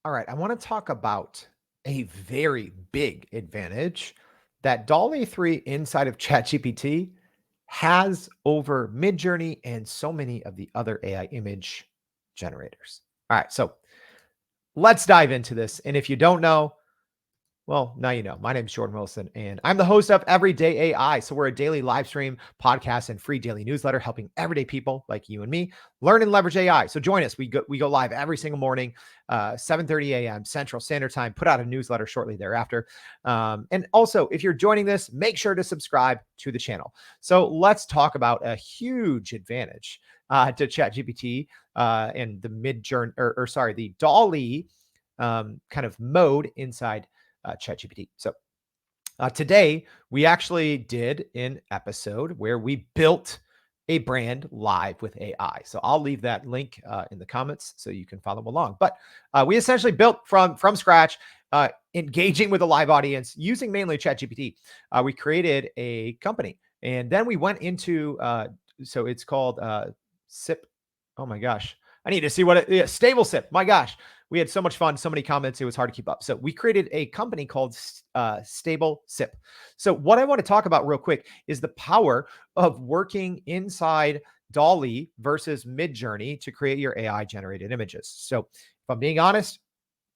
All right, I want to talk about a very big advantage that Dall E3 inside of ChatGPT has over Midjourney and so many of the other AI image generators. All right, so let's dive into this. And if you don't know, well, now you know. My name is Jordan Wilson, and I'm the host of Everyday AI. So we're a daily live stream, podcast, and free daily newsletter helping everyday people like you and me learn and leverage AI. So join us. We go live every single morning, 7:30 a.m. Central Standard Time. Put out a newsletter shortly thereafter. And also, if you're joining this, make sure to subscribe to the channel. So let's talk about a huge advantage to ChatGPT and the Midjourney, or sorry, the Dall E kind of mode inside ChatGPT. So today we actually did an episode where we built a brand live with AI. So I'll leave that link in the comments so you can follow along. But we essentially built from scratch, engaging with a live audience using mainly ChatGPT. We created a company, and then we went into so it's called SIP. Oh my gosh, I need to see what Stable SIP. My gosh, we had so much fun, so many comments, it was hard to keep up. So we created a company called Stable SIP. So what I want to talk about real quick is the power of working inside Dall E versus Midjourney to create your AI generated images. So if I'm being honest,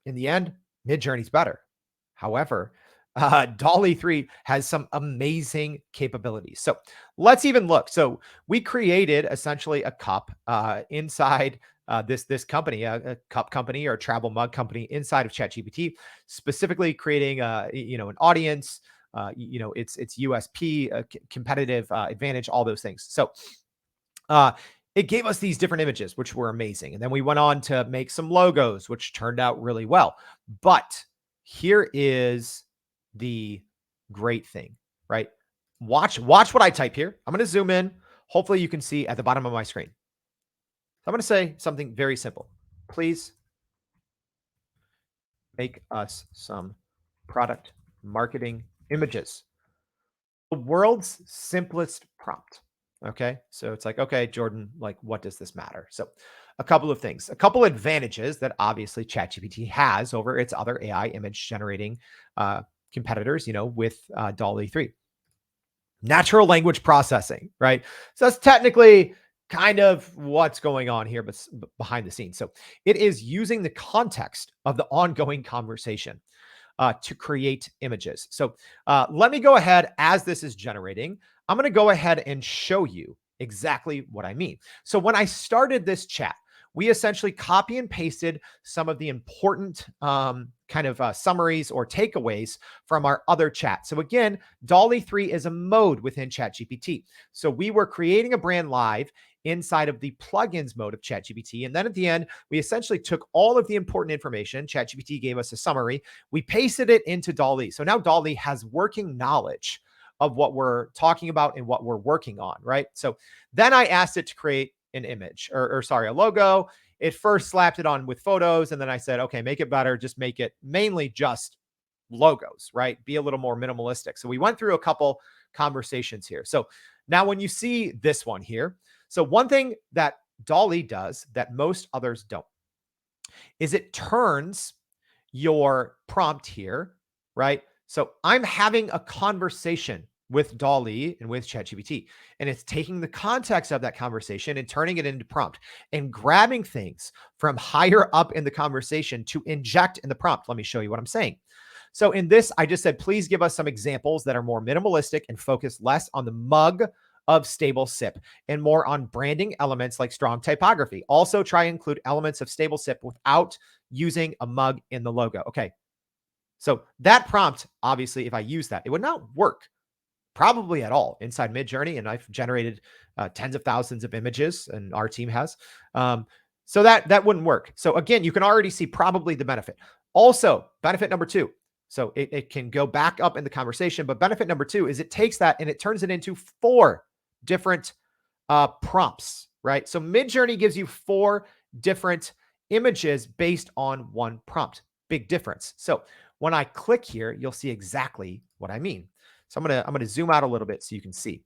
in the end, Midjourney's better. However, Dall E3 has some amazing capabilities. So let's even look. So we created essentially a cup inside this company, a cup company or a travel mug company inside of ChatGPT, specifically creating an audience, its USP, competitive advantage, all those things. So it gave us these different images, which were amazing. And then we went on to make some logos, which turned out really well. But here is the great thing, right? Watch what I type here. I'm going to zoom in. Hopefully you can see at the bottom of my screen. I'm going to say something very simple. Please make us some product marketing images. The world's simplest prompt. Okay. So it's like, okay, Jordan, like, what does this matter? So a couple of things, a couple advantages that obviously ChatGPT has over its other AI image generating competitors, with Dall E3. Natural language processing, right? So that's technically kind of what's going on here, but behind the scenes. So it is using the context of the ongoing conversation to create images. So let me go ahead as this is generating. I'm going to go ahead and show you exactly what I mean. So when I started this chat, we essentially copy and pasted some of the important summaries or takeaways from our other chat. So again, Dall E3 is a mode within ChatGPT. So we were creating a brand live inside of the plugins mode of ChatGPT. And then at the end, we essentially took all of the important information. ChatGPT gave us a summary. We pasted it into Dall E. So now Dall E has working knowledge of what we're talking about and what we're working on, right? So then I asked it to create an image or sorry, a logo. It first slapped it on with photos. And then I said, okay, make it better. Just make it mainly just logos, right? Be a little more minimalistic. So we went through a couple conversations here. So now when you see this one here, so one thing that Dall E does that most others don't is it turns your prompt here, right? So I'm having a conversation with Dall E and with ChatGPT, and it's taking the context of that conversation and turning it into prompt and grabbing things from higher up in the conversation to inject in the prompt. Let me show you what I'm saying. So in this, I just said, please give us some examples that are more minimalistic and focus less on the mug of Stable SIP and more on branding elements like strong typography. Also try and include elements of Stable SIP without using a mug in the logo. Okay. So that prompt, obviously, if I use that, it would not work probably at all inside Midjourney. And I've generated tens of thousands of images, and our team has. So that wouldn't work. So again, you can already see probably the benefit. Also, benefit number two. So it can go back up in the conversation, but benefit number two is it takes that and it turns it into 4 different prompts, right? So Midjourney gives you 4 different images based on one prompt. Big difference. So when I click here, you'll see exactly what I mean. So I'm gonna zoom out a little bit so you can see.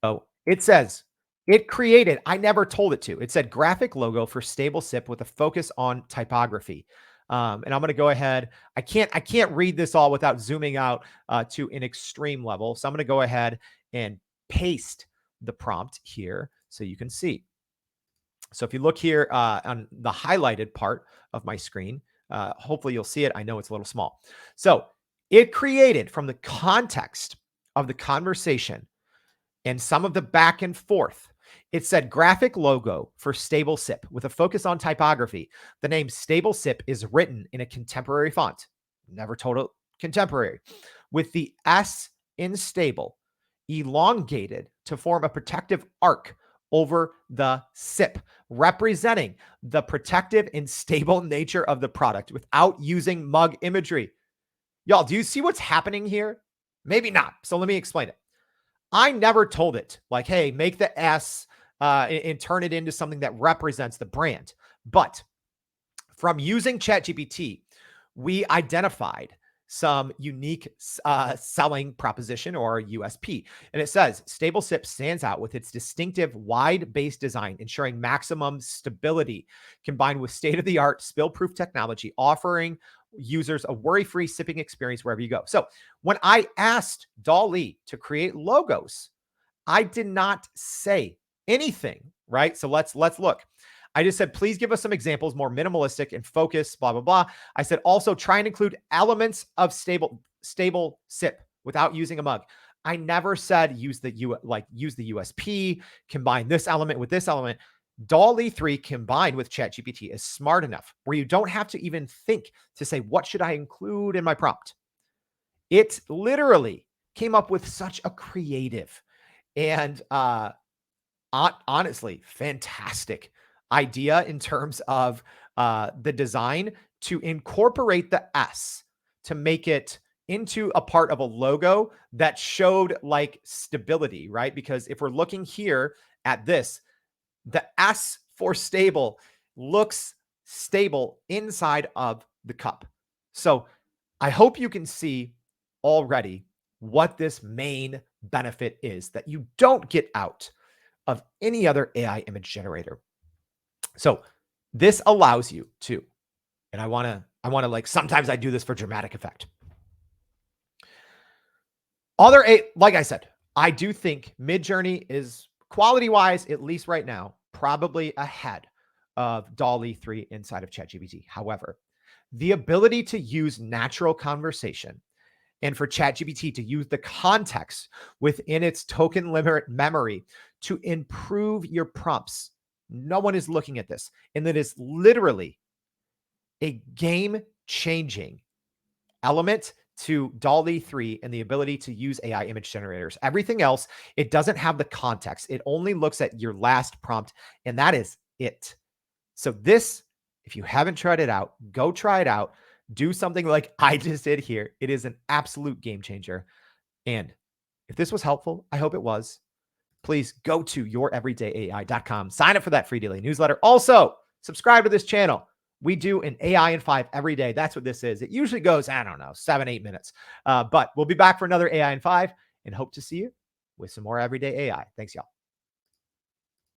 So it says It created, I never told it to. It said graphic logo for stable SIP with a focus on typography. And I'm going to go ahead. I can't read this all without zooming out to an extreme level. So I'm going to go ahead and paste the prompt here so you can see. So if you look here on the highlighted part of my screen, hopefully you'll see it. I know it's a little small. So it created from the context of the conversation and some of the back and forth. It said graphic logo for stable SIP with a focus on typography. The name stable SIP is written in a contemporary font, never total contemporary, with the S in stable elongated to form a protective arc over the SIP, representing the protective and stable nature of the product without using mug imagery. Y'all, do you see what's happening here? Maybe not. So let me explain it. I never told it like, hey, make the S and turn it into something that represents the brand. But from using ChatGPT, we identified some unique selling proposition or USP. And it says stable SIP stands out with its distinctive wide base design, ensuring maximum stability combined with state of the art spill proof technology, offering users a worry free sipping experience wherever you go. So when I asked Dall E to create logos, I did not say anything, right? So let's look. I just said, please give us some examples, more minimalistic and focus, blah, blah, blah. I said, also try and include elements of stable SIP without using a mug. I never said use the USP, combine this element with this element. Dall E3 combined with ChatGPT is smart enough where you don't have to even think to say, what should I include in my prompt? It literally came up with such a creative and honestly, fantastic idea in terms of the design to incorporate the S to make it into a part of a logo that showed like stability, right? Because if we're looking here at this, the S for stable looks stable inside of the cup. So I hope you can see already what this main benefit is that you don't get out of any other AI image generator. So this allows you to, and I want to like, sometimes I do this for dramatic effect. Like I said, I do think Midjourney is quality wise, at least right now, probably ahead of Dall E3 inside of ChatGPT. However, the ability to use natural conversation and for ChatGPT to use the context within its token limit memory to improve your prompts. No one is looking at this. And that is literally a game changing element to Dall E3 and the ability to use AI image generators. Everything else, it doesn't have the context. It only looks at your last prompt, and that is it. So this, if you haven't tried it out, go try it out. Do something like I just did here. It is an absolute game changer. And if this was helpful, I hope it was. Please go to youreverydayai.com. Sign up for that free daily newsletter. Also, subscribe to this channel. We do an AI in 5 every day. That's what this is. It usually goes, I don't know, 7-8 minutes. But we'll be back for another AI in 5 and hope to see you with some more everyday AI. Thanks, y'all.